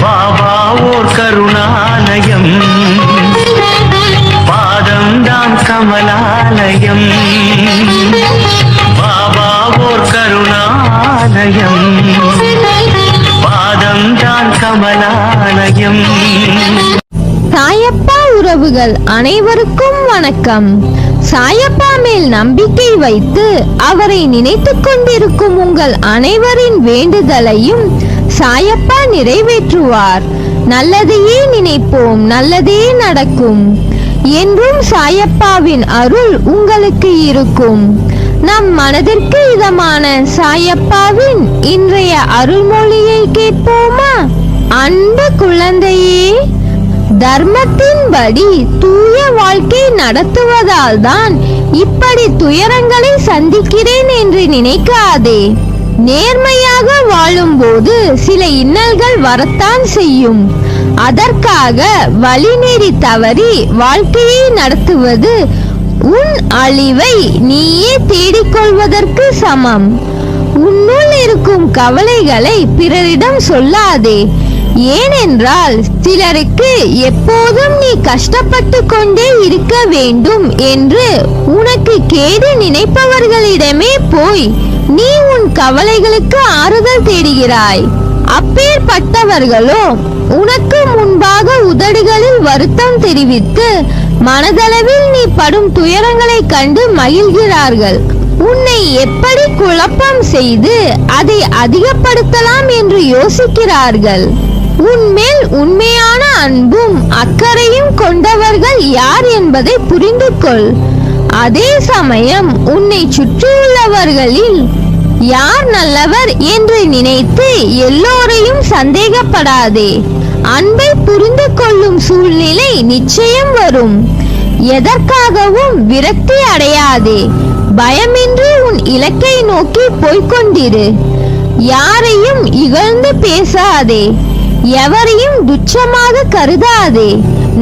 பாபா ஓர் கருணாலயம், பாதம்தான் கமலாலயம். பாபா ஓர் கருணாலயம், பாதம்தான் கமலாலயம். சாயப்பா உறவுகள் அனைவருக்கும் வணக்கம். சாயப்பா மேல் நம்பிக்கை வைத்து அவரை நினைத்துக் கொண்டிருக்கும் உங்கள் அனைவரின் வேண்டுதலையும் சாயப்பா நிறைவேற்றுவார். நல்லதையே நினைப்போம், நல்லதே நடக்கும். என்றும் சாயப்பாவின் அருள் உங்களுக்கு இருக்கும். நம் மனதிற்கு இதமான சாயப்பாவின் இன்றைய அருள்மொழியை கேட்போமா? அன்பு குழந்தையே, தர்மத்தின்படி தூய வாழ்க்கை நடத்துவதால் தான் இப்படி துயரங்களை சந்திக்கிறேன் என்று நினைக்காதே. நேர்மையாக வாழும்போது சில இன்னல்கள் வரத்தான் செய்யும். அதற்காக வழிநெறி தவறி வாழ்க்கையை நடத்துவது உன் அழிவை நீயே தேடிக்கொள்வதற்கு சமம். உன்னுள் இருக்கும் கவலைகளை பிறரிடம் சொல்லாதே. ஏனென்றால் சிலருக்கு எப்போதும் நீ கஷ்டப்பட்டு கொண்டே இருக்க வேண்டும் என்று உனக்கு கேடு நினைப்பவர்களிடமே போய் நீ உன் கவலைகளுக்கு ஆறுதல் தேடுகிறாய். அப்பேற்பட்டவர்களோ உனக்கு முன்பாக உதடுகளில் வருத்தம் தெரிவித்து மனதளவில் நீ படும் துயரங்களை கண்டு மகிழ்கிறார்கள். உன்னை எப்படி குழப்பம் செய்து அதை அதிகப்படுத்தலாம் என்று யோசிக்கிறார்கள். உன்மேல் உண்மையான அன்பும் அக்கறையும் கொண்டவர்கள் யார் என்பதை புரிந்து கொள். அதே சமயம் உன்னை சுற்றியுள்ளவர்களில் யார் நல்லவர் என்று நினைத்து எல்லோரையும் சந்தேகப்படாதே. அன்பை புரிந்து கொள்ளும் சூழ்நிலை நிச்சயம் வரும். எதற்காகவும் விரக்தி அடையாதே. பயமின்றி உன் இலக்கை நோக்கி போய்கொண்டிரு. யாரையும் இகழ்ந்து பேசாதே. எவரையும் துச்சமாக கருதாதே.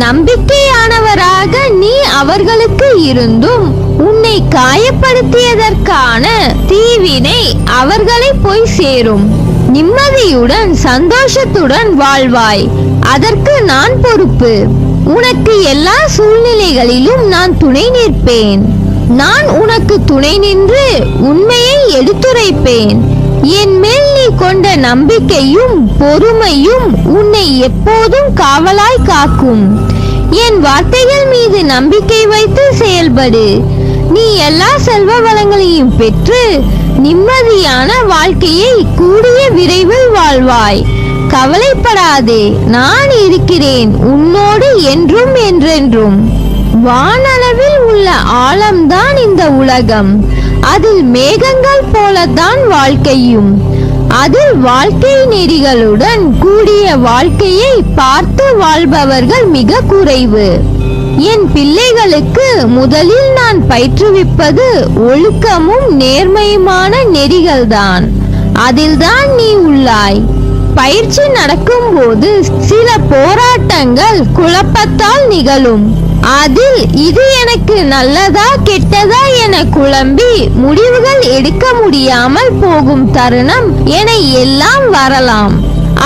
நம்பிக்கையானவராக நீ அவர்களுக்கு இருந்தும் உன்னை காயப்படுத்தியதற்கான தீவினை அவர்களை போய் சேரும். நிம்மதியுடன் சந்தோஷத்துடன் வாழ்வாய். அதற்கு நான் பொறுப்பு. உனக்கு எல்லா சூழ்நிலைகளிலும் நான் துணை நிற்பேன். நான் உனக்கு துணை நின்று உண்மையை எடுத்துரைப்பேன். என் மேல் நீ கொண்ட நம்பிக்கையும் பொறுமையும் உன்னை எப்போதும் காவலாய் காக்கும். என் வார்த்தைகள் மீது நம்பிக்கை வைத்து செயல்படு. நீ எல்லா செல்வ வளங்களையும் பெற்று நிம்மதியான வாழ்க்கையை கூடிய விரைவில் வாழ்வாய். கவலைப்படாதே, நான் இருக்கிறேன் உன்னோடு என்றும் என்றென்றும். வானளவில் உள்ள ஆழம்தான் இந்த உலகம். அதில் மேகங்கள் போலத்தான் வாழ்க்கையும். அதில் வாழ்க்கை நெறிகளுடன் கூடிய வாழ்க்கையை பார்த்து வாழ்பவர்கள் மிக குறைவு. என் பிள்ளைகளுக்கு முதலில் நான் பயிற்றுவிப்பது ஒழுக்கமும் நேர்மையுமான நெறிகள்தான். அதில்தான் நீ உள்ளாய். பயிற்சி நடக்கும் போது சில போராட்டங்கள் குழப்பத்தால் நிகழும். அதில் இது எனக்கு நல்லதா கெட்டதா என குழம்பி முடிவுகள் எடுக்க முடியாமல் போகும் தருணம் என எல்லாம் வரலாம்.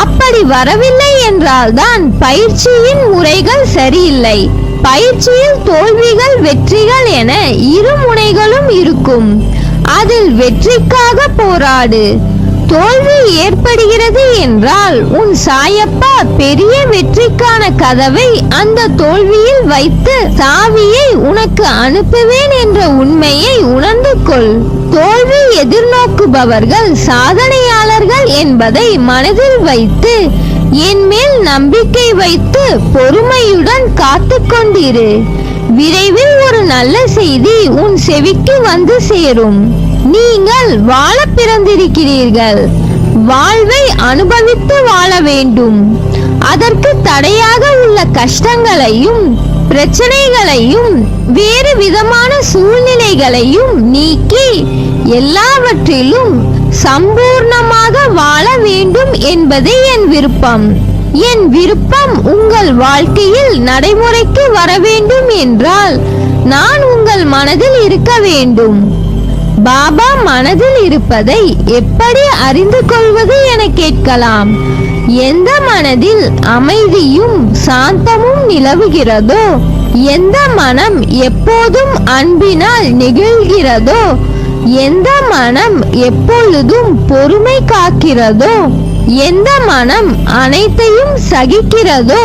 அப்படி வரவில்லை என்றால் தான் பயிற்சியின் முறைகள் சரியில்லை. பயிற்சியில் தோல்விகள் வெற்றிகள் என இரு முனைகளும் இருக்கும். அதில் வெற்றிக்காக போராடு. தோல்வி ஏற்படுகிறது என்றால் உன் சாயப்பா பெரிய வெற்றிக்கான கதவை அந்த தோல்வியில் வைத்து சாவியை உனக்கு அனுப்புவேன் என்ற உண்மையை உணர்ந்து கொள். தோல்வி எதிர்நோக்குபவர்கள் சாதனையாளர்கள் என்பதை மனதில் வைத்து என் மேல் நம்பிக்கை வைத்து பொறுமையுடன் காத்து கொண்டிரு. விரைவில் ஒரு நல்ல செய்தி உன் செவிக்கு வந்து சேரும். நீங்கள் வாழ பிறந்திருக்கிறீர்கள். வாழ்வை அனுபவித்து வாழ வேண்டும். அதற்கு தடையாக உள்ள கஷ்டங்களையும் பிரச்சனைகளையும் வேறு விதமான சூழ்நிலைகளையும் நீக்கி எல்லாவற்றிலும் சம்பூர்ணமாக வாழ வேண்டும் என்பதே என் விருப்பம். என் விருப்பம் உங்கள் வாழ்க்கையில் நடைமுறைக்கு வர வேண்டும் என்றால் நான் உங்கள் மனதில் இருக்க வேண்டும். பாபா மனதில் இருப்பதை எப்படி அறிந்து கொள்வது என கேட்கலாம். எந்த மனதில் அமைதியும் சாந்தமும் நிலவுகிறதோ, எந்த மனம் எப்போதும் அன்பினால் நெகிழ்கிறதோ, எந்த மனம் எப்பொழுதும் பொறுமை காக்கிறதோ, எந்த மனம் அனைத்தையும் சகிக்கிறதோ,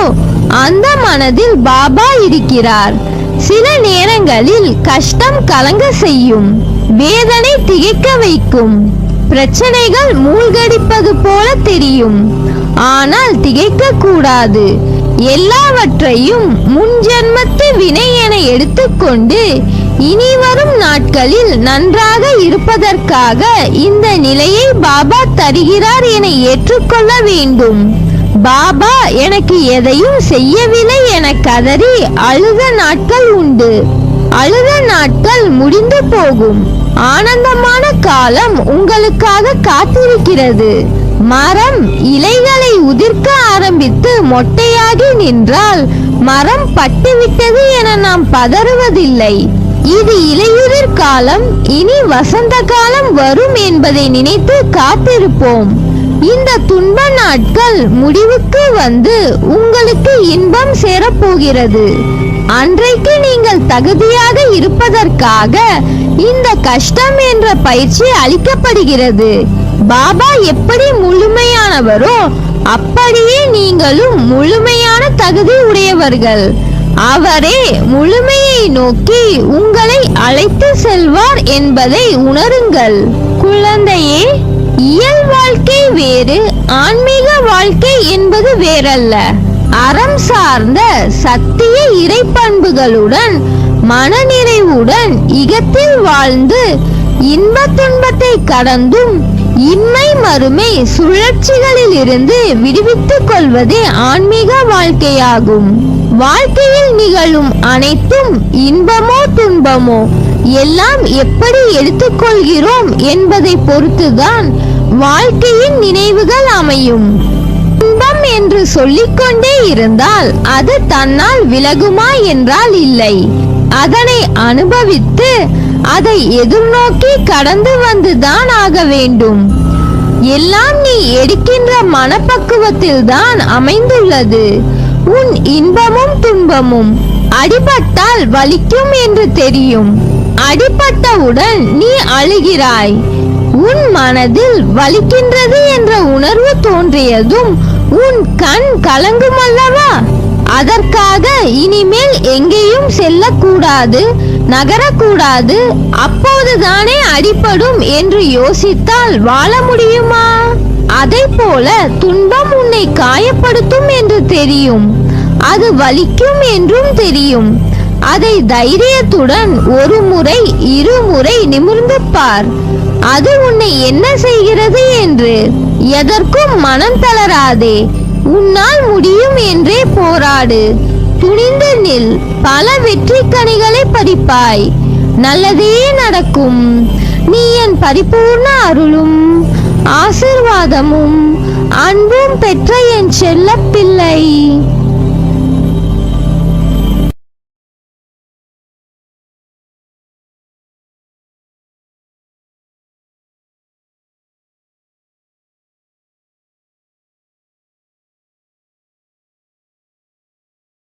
அந்த மனதில் பாபா இருக்கிறார். சில நேரங்களில் கஷ்டம் கலங்க செய்யும், வேதனை திகைக்க வைக்கும், பிரச்சனைகள் மூழ்கடிப்பது போல தெரியும். ஆனால் திகைக்க கூடாது. எல்லாவற்றையும் முன் ஜென்மத்து வினை என எடுத்துக்கொண்டு இனி வரும் நாட்களில் நன்றாக இருப்பதற்காக இந்த நிலையை பாபா தருகிறார் என ஏற்றுக்கொள்ள வேண்டும். பாபா எனக்கு எதையும் செய்யவில்லை என கதறி அழுத நாட்கள் உண்டு. அழுத நாட்கள் முடிந்து போகும். ஆனந்தமான காலம் உங்களுக்காக காத்திருக்கிறது. மரம் இலைகளை உதிர்க்க ஆரம்பித்து மொட்டையாகி நின்றால் மரம் பட்டுவிட்டது என நாம் பதறுவதில்லை. இது இலையுதிர் காலம், இனி வசந்த காலம் வரும் என்பதை நினைத்து காத்திருப்போம். இந்த துன்ப நாட்கள் முடிவுக்கு வந்து உங்களுக்கு இன்பம் சேரப்போகிறது. அன்றைக்கு நீங்கள் தகுதியாக இருப்பதற்காக இந்த கஷ்டம் என்ற பயிற்சி அளிக்கப்படுகிறது. பாபா எப்படி முழுமையானவரோ அப்படியே நீங்களும் முழுமையான தகுதி உடையவர்கள். அவரே முழுமையை நோக்கி உங்களை அழைத்து செல்வார் என்பதை உணருங்கள். குழந்தையே, இயல் வாழ்க்கை வேறு, ஆன்மீக வாழ்க்கை என்பது வேறல்ல. அறம் சார்ந்த சத்திய இறை பண்புகளுடன் மனநிறைவுடன் இகத்தில் வாழ்ந்து இன்ப துன்பத்தை கடந்தும் இன்மை மறுமை சுழற்சிகளில் இருந்து விடுவித்துக் கொள்வதே ஆன்மீக வாழ்க்கையாகும். வாழ்க்கையில் நிகழும் அனைத்தும் இன்பமோ துன்பமோ எல்லாம் எப்படி எடுத்துக்கொள்கிறோம் என்பதை பொறுத்துதான் வாழ்க்கையின் நினைவுகள் அமையும். இன்பம் என்று சொல்லிக்கொண்டே இருந்தால் அது தன்னால் விலகுமா என்றால் இல்லை. அதனை அனுபவித்து அதை எதிர்நோக்கி கடந்து வந்துதான் ஆக வேண்டும். எல்லாம் நீ எடுக்கின்ற மனப்பக்குவத்தில் தான் அமைந்துள்ளது. உன் இன்பமும் துன்பமும் அடிபட்டால் வலிக்கும் என்று தெரியும். அடிபட்டவுடன் நீ அழுகிறாய். உன் மனதில் வலிக்கின்றது என்ற உணர்வு தோன்றியதும் உன் கண் கலங்கும் அல்லவா? அதற்காக இனிமேல் எங்கேயும் செல்லக்கூடாது, நகரக்கூடாது, அப்போதுதானே அடிபடும் என்று யோசித்தால் வாழ முடியுமா? அதை போல துன்பம் உன்னை காயப்படுத்தும் என்று தெரியும், அது வலிக்கும் என்றும் தெரியும். அதை தைரியத்துடன் ஒரு முறை இருமுறை நிமிர்ந்து பார். அது உன்னை என்ன செய்கிறது என்று. எதற்கும் மனம் தளராதே. உன்னால் முடியும் என்றே போராடு. துணிந்து நில். பல வெற்றி கனிகளை பறிப்பாய். நல்லதே நடக்கும். நீ என் பரிபூர்ண அருளும் ஆசீர்வாதமும் அன்பும் பெற்ற என் செல்ல பிள்ளை.